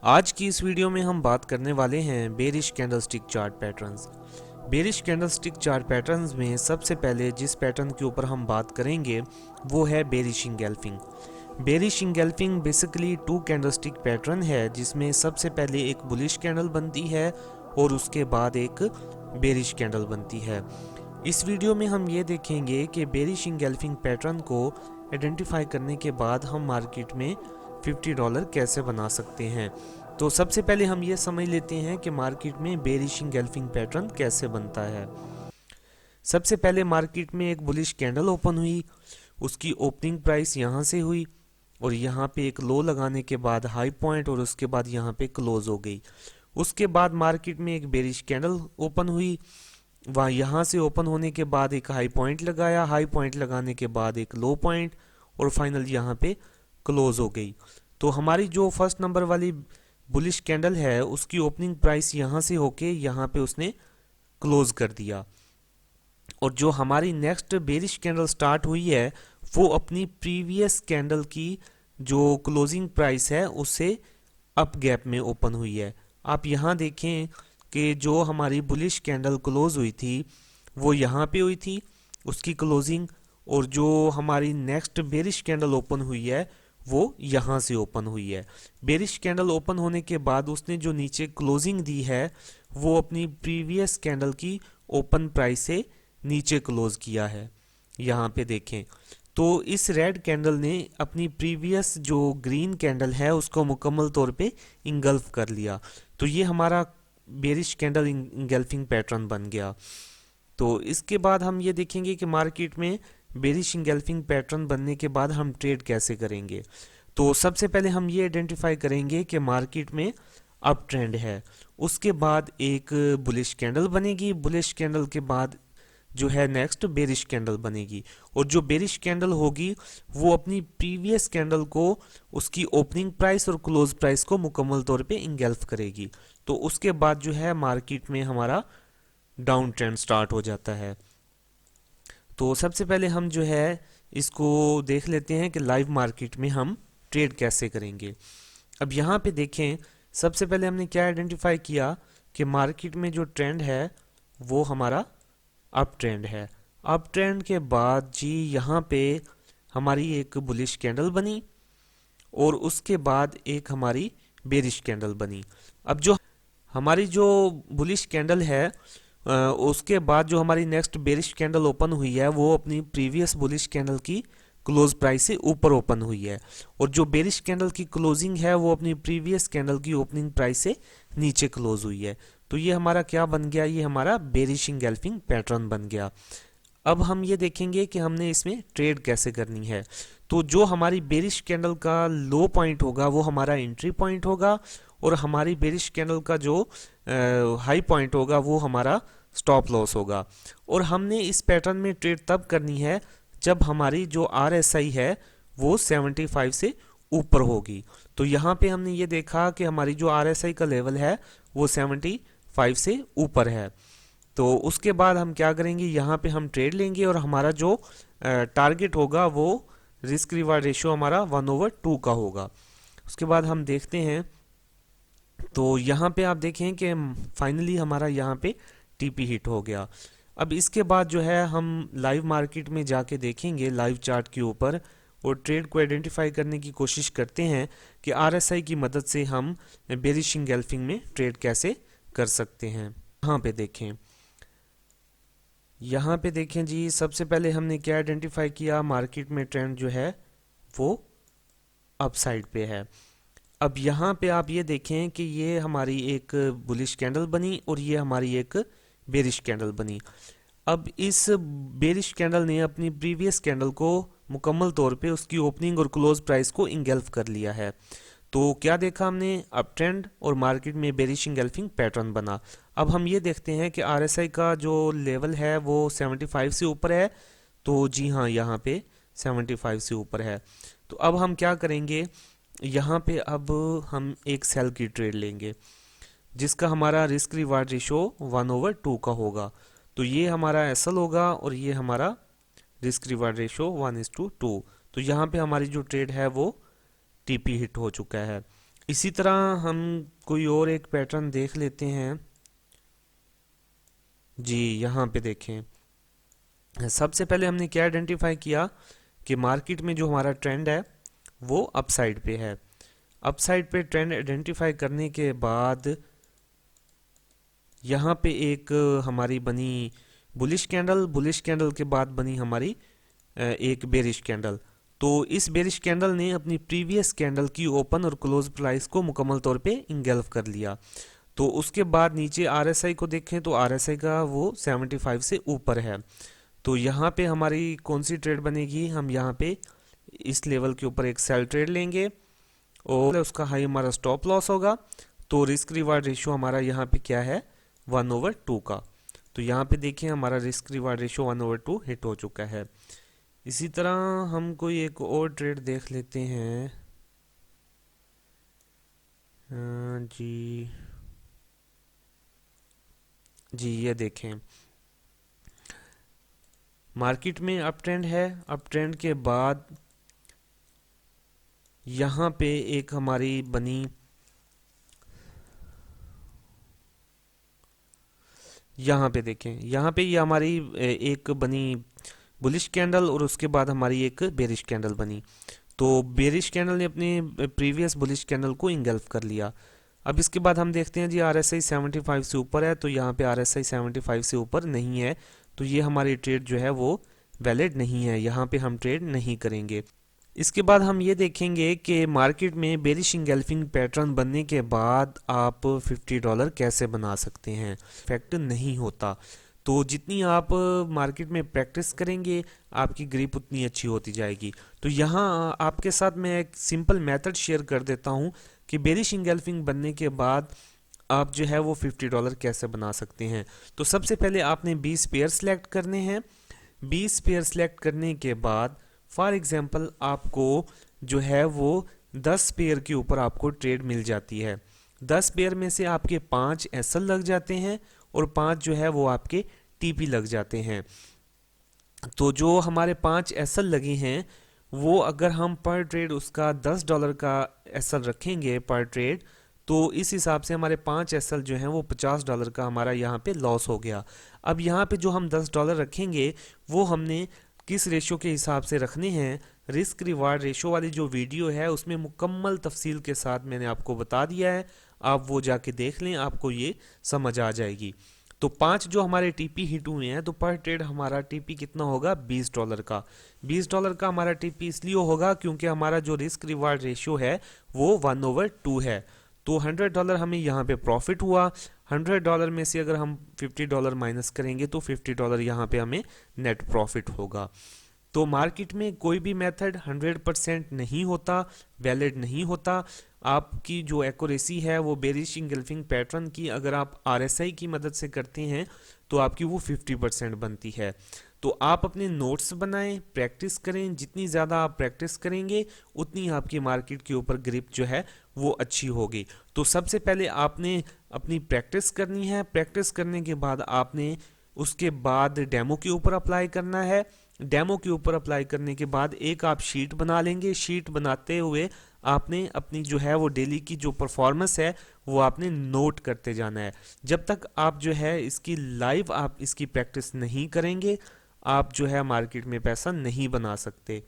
आज की इस वीडियो में हम बात करने वाले हैं bearish candlestick chart patterns. Bearish candlestick chart patterns में सबसे पहले जिस पैटर्न के ऊपर हम बात करेंगे वो है bearish engulfing. Bearish engulfing basically two candlestick pattern है जिसमें सबसे पहले एक बुलिश कैंडल बनती है और उसके बाद एक बेरिश कैंडल बनती है। इस वीडियो में हम ये देखेंगे कि बेरिश इंगल्फिंग पैटर्न को आइडेंटिफाई करने के बाद हम मार्केट में $50 कैसे बना सकते हैं। तो सबसे पहले हम ये समझ लेते हैं कि मार्केट में बेरिश इंगल्फिंग पैटर्न कैसे बनता है। सबसे पहले मार्केट में एक बुलिश कैंडल ओपन हुई, उसकी ओपनिंग प्राइस यहाँ से हुई और यहाँ पे एक लो लगाने के बाद हाई पॉइंट और उसके बाद यहाँ पे क्लोज हो गई। उसके बाद मार्केट में एक बेरिश कैंडल ओपन हुई, वहाँ यहाँ से ओपन होने के बाद एक हाई पॉइंट लगाया, हाई पॉइंट लगाने के बाद एक लो पॉइंट और फाइनल यहाँ पे क्लोज हो गई। तो हमारी जो फर्स्ट नंबर वाली बुलिश कैंडल है उसकी ओपनिंग प्राइस यहाँ से होके यहाँ पे उसने क्लोज कर दिया और जो हमारी नेक्स्ट बेरिश कैंडल स्टार्ट हुई है वो अपनी प्रीवियस कैंडल की जो क्लोजिंग प्राइस है उससे अप गैप में ओपन हुई है। आप यहाँ देखें कि जो हमारी बुलिश कैंडल क्लोज हुई थी वो यहाँ पे हुई थी उसकी क्लोजिंग, और जो हमारी नेक्स्ट बेरिश कैंडल ओपन हुई है वो यहाँ से ओपन हुई है। बेरिश कैंडल ओपन होने के बाद उसने जो नीचे क्लोजिंग दी है वो अपनी प्रीवियस कैंडल की ओपन प्राइस से नीचे क्लोज किया है। यहाँ पे देखें तो इस रेड कैंडल ने अपनी प्रीवियस जो ग्रीन कैंडल है उसको मुकम्मल तौर पे इंगल्फ कर लिया। तो ये हमारा बेरिश कैंडल इंगल्फिंग पैटर्न बन गया। तो इसके बाद हम ये देखेंगे कि मार्केट में बेरिश इंगल्फिंग पैटर्न बनने के बाद हम ट्रेड कैसे करेंगे। तो सबसे पहले हम ये आइडेंटिफाई करेंगे कि मार्केट में अप ट्रेंड है, उसके बाद एक बुलिश कैंडल बनेगी, बुलिश कैंडल के बाद जो है नेक्स्ट बेरिश कैंडल बनेगी और जो बेरिश कैंडल होगी वो अपनी प्रीवियस कैंडल को उसकी ओपनिंग प्राइस और क्लोज प्राइस को मुकम्मल तौर पे इंगल्फ करेगी। तो उसके बाद जो है मार्केट में हमारा डाउन ट्रेंड स्टार्ट हो जाता है। तो सबसे पहले हम जो है इसको देख लेते हैं कि लाइव मार्केट में हम ट्रेड कैसे करेंगे। अब यहाँ पे देखें सबसे पहले हमने क्या आइडेंटिफाई किया कि मार्केट में जो ट्रेंड है वो हमारा अप ट्रेंड है। अप ट्रेंड के बाद जी यहाँ पे हमारी एक बुलिश कैंडल बनी और उसके बाद एक हमारी बेरिश कैंडल बनी। अब जो हमारी जो बुलिश कैंडल है उसके बाद जो हमारी नेक्स्ट बेरिश कैंडल ओपन हुई है वो अपनी प्रीवियस बुलिश कैंडल की क्लोज प्राइस से ऊपर ओपन हुई है और जो बेरिश कैंडल की क्लोजिंग है वो अपनी प्रीवियस कैंडल की ओपनिंग प्राइस से नीचे क्लोज हुई है। तो ये हमारा क्या बन गया, ये हमारा बेरिश इंगल्फिंग पैटर्न बन गया। अब हम ये देखेंगे कि हमने इसमें ट्रेड कैसे करनी है। तो जो हमारी बेरिश कैंडल का लो पॉइंट होगा वो हमारा एंट्री पॉइंट होगा और हमारी बेरिश कैंडल का जो हाई पॉइंट होगा वो हमारा स्टॉप लॉस होगा। और हमने इस पैटर्न में ट्रेड तब करनी है जब हमारी जो RSI है वो 75 से ऊपर होगी। तो यहाँ पे हमने ये देखा कि हमारी जो RSI का लेवल है वो 75 से ऊपर है। तो उसके बाद हम क्या करेंगे, यहाँ पे हम ट्रेड लेंगे और हमारा जो टारगेट होगा वो रिस्क रिवार्ड रेशियो हमारा 1/2 का होगा। उसके बाद हम देखते हैं तो यहाँ पे आप देखें कि फाइनली हमारा यहाँ पे TP हिट हो गया। अब इसके बाद जो है हम लाइव मार्केट में जाके देखेंगे लाइव चार्ट के ऊपर और ट्रेड को आइडेंटिफाई करने की कोशिश करते हैं कि RSI की मदद से हम बेरिश इंगल्फिंग में ट्रेड कैसे कर सकते हैं। यहाँ पे देखें जी सबसे पहले हमने क्या आइडेंटिफाई किया, मार्केट में ट्रेंड जो है वो अपसाइड पे है। अब यहाँ पे आप ये देखें कि ये हमारी एक बुलिश कैंडल बनी और ये हमारी एक बेरिश कैंडल बनी। अब इस बेरिश कैंडल ने अपनी प्रीवियस कैंडल को मुकम्मल तौर पे उसकी ओपनिंग और क्लोज प्राइस को इंगल्फ कर लिया है। तो क्या देखा हमने, अप ट्रेंड और मार्केट में बेरिश इंगल्फिंग पैटर्न बना। अब हम ये देखते हैं कि RSI का जो लेवल है वो 75 से ऊपर है। तो जी हाँ, यहाँ पे 75 से ऊपर है। तो अब हम क्या करेंगे, यहाँ पे अब हम एक सेल की ट्रेड लेंगे जिसका हमारा रिस्क रिवार्ड रेशियो 1/2 का होगा। तो ये हमारा SL होगा और ये हमारा रिस्क रिवार्ड रेशियो 1:2। तो यहाँ पे हमारी जो ट्रेड है वो TP हिट हो चुका है। इसी तरह हम कोई और एक पैटर्न देख लेते हैं। जी यहाँ पे देखें, सबसे पहले हमने क्या आइडेंटिफाई किया कि मार्केट में जो हमारा ट्रेंड है वो अपसाइड पे है। अपसाइड पे ट्रेंड आइडेंटिफाई करने के बाद यहाँ पे एक हमारी बनी बुलिश कैंडल, बुलिश कैंडल के बाद बनी हमारी एक बेरिश कैंडल। तो इस बेरिश कैंडल ने अपनी प्रीवियस कैंडल की ओपन और क्लोज प्राइस को मुकम्मल तौर पे इंगल्फ कर लिया। तो उसके बाद नीचे आरएसआई को देखें तो आरएसआई का वो 75 से ऊपर है। तो यहाँ पे हमारी कौन सी ट्रेड बनेगी, हम यहाँ पे इस लेवल के ऊपर एक सेल ट्रेड लेंगे और उसका हाई हमारा स्टॉप लॉस होगा। तो रिस्क रिवार्ड रेशियो हमारा यहाँ पे क्या है, 1/2 का। तो यहाँ पे देखिए हमारा रिस्क रिवार्ड रेशियो 1/2 हिट हो चुका है। इसी तरह हम कोई एक और ट्रेड देख लेते हैं। जी जी ये देखें, मार्केट में अप ट्रेंड है, अप ट्रेंड के बाद यहाँ पे एक हमारी बनी, यहाँ पे देखें, यहाँ पे ये हमारी एक बनी बुलिश कैंडल और उसके बाद हमारी एक बेरिश कैंडल बनी। तो बेरिश कैंडल ने अपने प्रीवियस बुलिश कैंडल को इंगल्फ कर लिया। अब इसके बाद हम देखते हैं जी आरएसआई 75 से ऊपर है, तो यहाँ पे आरएसआई 75 से ऊपर नहीं है, तो ये हमारी ट्रेड जो है वो वैलिड नहीं है, यहाँ पे हम ट्रेड नहीं करेंगे। इसके बाद हम ये देखेंगे कि मार्केट में बेरिश इंगल्फिंग पैटर्न बनने के बाद आप $50 कैसे बना सकते हैं। इफेक्ट नहीं होता, तो जितनी आप मार्केट में प्रैक्टिस करेंगे आपकी ग्रिप उतनी अच्छी होती जाएगी। तो यहाँ आपके साथ मैं एक सिंपल मेथड शेयर कर देता हूँ कि बेरिश इंगल्फिंग बनने के बाद आप जो है वो $50 कैसे बना सकते हैं। तो सबसे पहले आपने 20 पेयर सेलेक्ट करने हैं। 20 पेयर सेलेक्ट करने के बाद फॉर एग्जांपल आपको जो है वो 10 पेयर के ऊपर आपको ट्रेड मिल जाती है। 10 पेयर में से आपके 5 एसएल लग जाते हैं और 5 जो है वो आपके टीपी लग जाते हैं। तो जो हमारे 5 एसएल लगे हैं वो अगर हम पर ट्रेड उसका $10 का एसएल रखेंगे पर ट्रेड, तो इस हिसाब से हमारे 5 एसएल जो हैं वो $50 का हमारा यहाँ पे लॉस हो गया। अब यहाँ पे जो हम $10 रखेंगे वो हमने किस रेशियो के हिसाब से रखने हैं, रिस्क रिवार्ड रेशियो वाली जो वीडियो है उसमें मुकम्मल तफसील के साथ मैंने आपको बता दिया है। आप वो जाके देख लें, आपको ये समझ आ जाएगी। तो 5 जो हमारे टीपी हिट हुए हैं, तो पर ट्रेड हमारा टीपी कितना होगा, $20 का। $20 का हमारा टीपी इसलिए होगा क्योंकि हमारा जो रिस्क रिवार्ड रेशियो है वो 1/2 है। तो $100 हमें यहाँ पे प्रॉफिट हुआ। $100 में से अगर हम $50 माइनस करेंगे तो $50 यहाँ पे हमें नेट प्रॉफिट होगा। तो मार्केट में कोई भी मेथड 100% नहीं होता, वैलिड नहीं होता। आपकी जो एक्यूरेसी है वो बेरिश इंगल्फिंग पैटर्न की अगर आप आरएसआई की मदद से करते हैं तो आपकी वो 50% बनती है। तो आप अपने नोट्स बनाएं, प्रैक्टिस करें, जितनी ज़्यादा आप प्रैक्टिस करेंगे उतनी आपकी मार्केट के ऊपर ग्रिप जो है वो अच्छी होगी। तो सबसे पहले आपने अपनी प्रैक्टिस करनी है, प्रैक्टिस करने के बाद आपने उसके बाद डेमो के ऊपर अप्लाई करना है। डेमो के ऊपर अप्लाई करने के बाद एक आप शीट बना लेंगे। शीट बनाते हुए आपने अपनी जो है वो डेली की जो परफॉर्मेंस है वो आपने नोट करते जाना है। जब तक आप जो है इसकी लाइव आप इसकी प्रैक्टिस नहीं करेंगे आप जो है मार्केट में पैसा नहीं बना सकते।